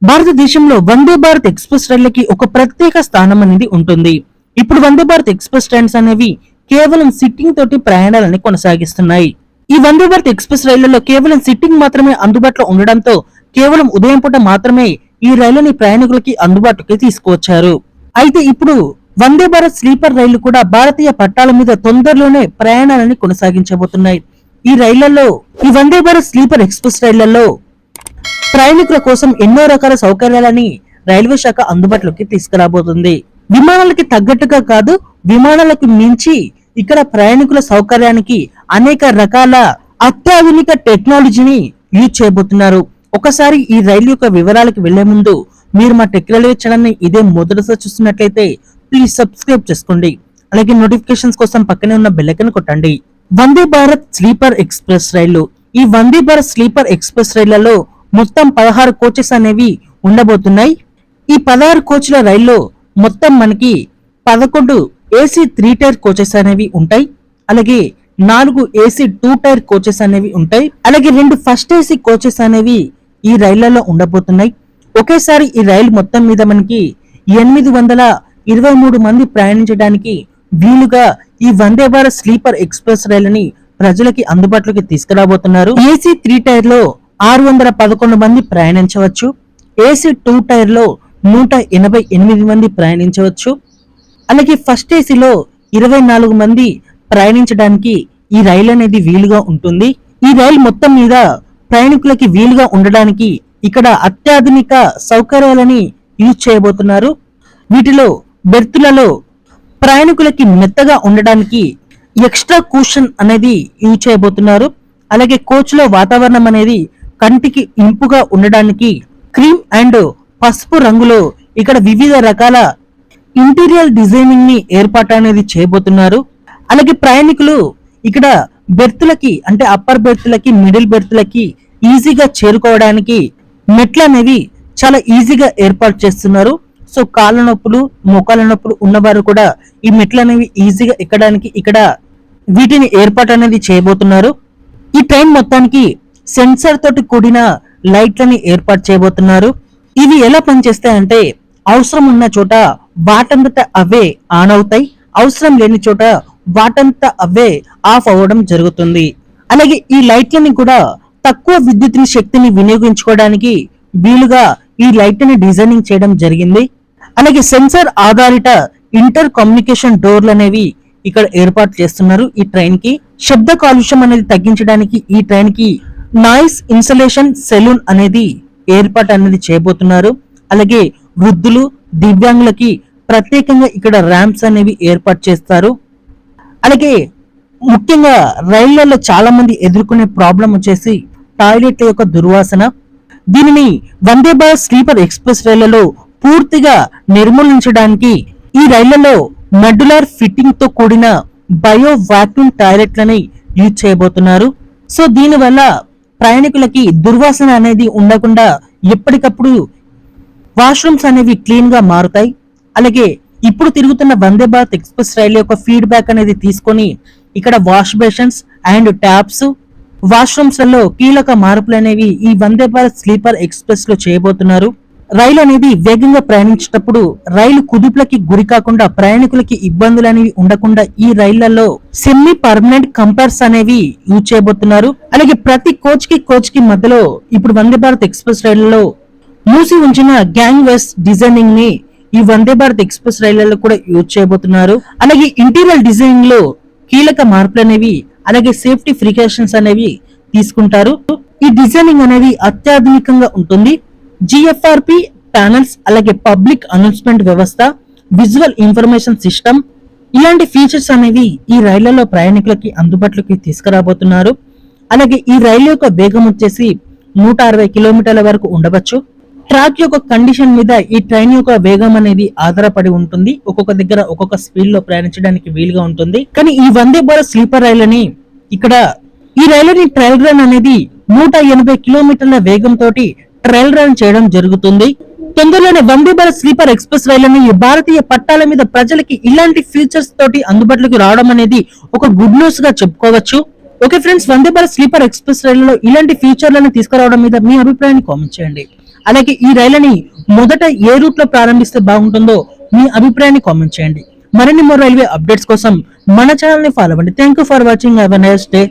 భారతదేశంలో వందే భారత్ ఎక్స్‌ప్రెస్ రైళ్లకి ఒక ప్రత్యేక స్థానం అనేది ఉంటుంది. ఇప్పుడు వందే భారత్ ఎక్స్‌ప్రెస్ ట్రైన్స్ అనేవి కేవలం సిట్టింగ్ తోటి ప్రయాణాలను కొనసాగిస్తున్నాయి. ఈ వందే భారత్ ఎక్స్‌ప్రెస్ రైళ్లలో కేవలం సిట్టింగ్ మాత్రమే అందుబాటులో ఉండడంతో కేవలం ఉదయం పూట మాత్రమే ఈ రైళ్లని ప్రయాణికులకి అందుబాటులోకి తీసుకువచ్చారు. అయితే ఇప్పుడు వందే భారత్ స్లీపర్ రైళ్లు కూడా భారతీయ పట్టాల మీద తొందరలోనే ప్రయాణాలని కొనసాగించబోతున్నాయి. ఈ వందే భారత్ స్లీపర్ ఎక్స్‌ప్రెస్ రైళ్లలో ప్రయాణికుల కోసం ఎన్నో రకాల సౌకర్యాలని రైల్వే శాఖ అందుబాటులోకి తీసుకురాబోతుంది. విమానాలకి తగ్గట్టుగా కాదు, విమానాలకు మించి ఇక్కడ ప్రయాణికుల సౌకర్యానికి అనేక రకాల అత్యాధునిక టెక్నాలజీని యూజ్ చేయబోతున్నారు. ఒకసారి ఈ రైలు యొక్క వివరాలకు వెళ్లే ముందు మీరు మా టెక్ రైల్వే ఛానల్ ని ఇదే మొదటిసారి చూస్తున్నట్లయితే ప్లీజ్ సబ్స్క్రైబ్ చేసుకోండి. అలాగే నోటిఫికేషన్స్ కోసం పక్కనే ఉన్న బెల్ ఐకాన్ కొట్టండి. వందే భారత్ స్లీపర్ ఎక్స్‌ప్రెస్ రైళ్లు. ఈ వందే భారత్ స్లీపర్ ఎక్స్‌ప్రెస్ రైళ్లలో మొత్తం 16 కోచెస్ అనేవి ఉండబోతున్నాయి. ఈ 16 కోచ్ల రైల్లో మొత్తం మనకి 11 ఏసీ 3 టైర్ కోచెస్ అనేవి ఉంటాయి. అలాగే 4 ఏసీ 2 టైర్ కోచెస్ అనేవి ఉంటాయి. అలాగే 2 ఫస్ట్ ఏసీ కోచెస్ అనేవి ఈ రైళ్లలో ఉండబోతున్నాయి. ఒకేసారి ఈ రైలు మొత్తం మీద మనకి 823 మంది ప్రయాణించడానికి వీలుగా ఈ వందే భారత్ స్లీపర్ ఎక్స్‌ప్రెస్ రైలుని ప్రజలకి అందుబాటులోకి తీసుకురాబోతున్నారు. ఏసీ 3 టైర్ లో 611 మంది ప్రయాణించవచ్చు. ఏసీ 2 టైర్ లో 188 మంది ప్రయాణించవచ్చు. అలాగే ఫస్ట్ ఏసీలో 24 మంది ప్రయాణించడానికి ఈ రైలు అనేది వీలుగా ఉంటుంది. ఈ రైలు మొత్తం మీద ప్రయాణికులకి వీలుగా ఉండడానికి ఇక్కడ అత్యాధునిక సౌకర్యాలని యూజ్ చేయబోతున్నారు. వీటిలో బెర్తులలో ప్రయాణికులకి మెత్తగా ఉండడానికి ఎక్స్ట్రా కూషన్ అనేది యూజ్ చేయబోతున్నారు. అలాగే కోచ్ లో వాతావరణం అనేది కంటికి ఇంపుగా ఉండడానికి క్రీమ్ అండ్ పసుపు రంగులో ఇక్కడ వివిధ రకాల ఇంటీరియర్ డిజైనింగ్ ని ఏర్పాటు అనేది చేయబోతున్నారు. అలాగే ప్రయాణికులు ఇక్కడ బెర్తులకి అంటే అప్పర్ బెర్తులకి మిడిల్ బెర్తులకి ఈజీగా చేరుకోవడానికి మెట్లు అనేవి చాలా ఈజీగా ఏర్పాటు చేస్తున్నారు. సో కాళ్ళ నొప్పులు మోకాళ్ళ నొప్పులు ఉన్నవారు కూడా ఈ మెట్లు అనేవి ఈజీగా ఎక్కడానికి ఇక్కడ వీటిని ఏర్పాటు అనేది చేయబోతున్నారు. ఈ ట్రైన్ మొత్తానికి సెన్సార్ తోటి కూడిన లైట్లని ఏర్పాటు చేయబోతున్నారు. ఇవి ఎలా పనిచేస్తాయంటే అవసరం ఉన్న చోట వాటంతట అవే ఆన్ అవుతాయి, అవసరం లేని చోట వాటంత అవే ఆఫ్ అవ్వడం జరుగుతుంది. అలాగే ఈ లైట్లని కూడా తక్కువ విద్యుత్ శక్తిని వినియోగించుకోవడానికి వీలుగా ఈ లైట్లని డిజైనింగ్ చేయడం జరిగింది. అలాగే సెన్సార్ ఆధారిత ఇంటర్ కమ్యూనికేషన్ డోర్లు అనేవి ఇక్కడ ఏర్పాటు చేస్తున్నారు. ఈ ట్రైన్ కి శబ్ద కాలుష్యం అనేది తగ్గించడానికి ఈ ట్రైన్ కి నాయిస్ ఇన్సలేషన్ సెలూన్ అనేది ఏర్పాటు అనేది చేయబోతున్నారు. అలాగే వృద్ధులు దివ్యాంగులకి ప్రత్యేకంగా ఇక్కడ ర్యాంప్స్ అనేవి ఏర్పాటు చేస్తారు. అలాగే ముఖ్యంగా రైళ్లలో చాలా మంది ఎదుర్కొనే ప్రాబ్లం వచ్చేసి టాయిలెట్ల యొక్క దుర్వాసన. దీనిని వందే భారత్ స్లీపర్ ఎక్స్‌ప్రెస్ రైళ్లలో పూర్తిగా నిర్మూలించడానికి ఈ రైళ్లలో మడ్యులర్ ఫిట్టింగ్ తో కూడిన బయో వాక్యూమ్ టాయిలెట్లని యూజ్ చేయబోతున్నారు. సో దీనివల్ల ప్రయాణికులకి దుర్వాసన అనేది ఉండకుండా ఎప్పటికప్పుడు వాష్రూమ్స్ అనేవి క్లీన్ గా మారుతాయి. అలాగే ఇప్పుడు తిరుగుతున్న వందే భారత్ ఎక్స్‌ప్రెస్ రైలు యొక్క ఫీడ్బ్యాక్ అనేది తీసుకొని ఇక్కడ wash basins and taps washrooms లలో కీలక మార్పులు అనేవి ఈ వందే భారత్ స్లీపర్ ఎక్స్‌ప్రెస్ లో చేయబోతున్నారు. రైలు అనేది వేగంగా ప్రయాణించేటప్పుడు రైలు కుదుపులకి గురి కాకుండా ప్రయాణికులకి ఇబ్బందులు అనేవి ఉండకుండా ఈ రైళ్లలో సెమీ పర్మనెంట్ కంపర్స్ అనేవి యూజ్ చేయబోతున్నారు. అలాగే ప్రతి కోచ్ కి మధ్యలో ఇప్పుడు వందే భారత్ ఎక్స్‌ప్రెస్ రైళ్లలో మూసి ఉంచిన గ్యాంగ్ వేస్ డిజైనింగ్ ని ఈ వందే భారత్ ఎక్స్‌ప్రెస్ రైళ్లలో కూడా యూజ్ చేయబోతున్నారు. అలాగే ఇంటీరియర్ డిజైనింగ్ లో కీలక మార్పులు అనేవి అలాగే సేఫ్టీ ప్రికాషన్స్ అనేవి తీసుకుంటారు. ఈ డిజైనింగ్ అనేది అత్యాధునికంగా ఉంటుంది. జిఎఫ్ఆర్పి ప్యానల్స్ అలాగే పబ్లిక్ అనౌన్స్మెంట్ వ్యవస్థ, విజువల్ ఇన్ఫర్మేషన్ సిస్టమ్ ఇలాంటి ఫీచర్స్ అనేవి ఈ రైళ్లలో ప్రయాణికులకి అందుబాటులోకి తీసుకురాబోతున్నారు. అలాగే ఈ రైలు యొక్క వేగం వచ్చేసి 160 కిలోమీటర్ల వరకు ఉండవచ్చు. ట్రాక్ యొక్క కండిషన్ మీద ఈ ట్రైన్ యొక్క వేగం అనేది ఆధారపడి ఉంటుంది. ఒక్కొక్క దగ్గర ఒక్కొక్క స్పీడ్ లో ప్రయాణించడానికి వీలుగా ఉంటుంది. కానీ ఈ వందే భారత్ స్లీపర్ రైలుని ఈ రైలుని ట్రయల్ రన్ అనేది 180 కిలోమీటర్ల వేగం తోటి ట్రయల్ రన్ చేయడం జరుగుతుంది. తొందరలోనే వందే భారత్ స్లీపర్ ఎక్స్‌ప్రెస్ రైలుని భారతీయ పట్టాల మీద ప్రజలకి ఇలాంటి ఫీచర్స్ తోటి అందుబాటులోకి రావడం అనేది ఒక గుడ్ న్యూస్ గా చెప్పుకోవచ్చు. Okay friends, Vande Bharat sleeper express రైలులో ఇలాంటి ఫీచర్లను తీసుకురావడం మీద మీ అభిప్రాయాన్ని కామెంట్ చేయండి. అలాగే ఈ రైలుని మొదట ఏ రూట్ లో ప్రారంభిస్తే బాగుంటుందో మీ అభిప్రాయాన్ని కామెంట్ చేయండి. మరిన్ని మరో రైల్వే అప్డేట్స్ కోసం మన ఛానల్ ని ఫాలో అవ్వండి. Thank you for watching. Have a nice day.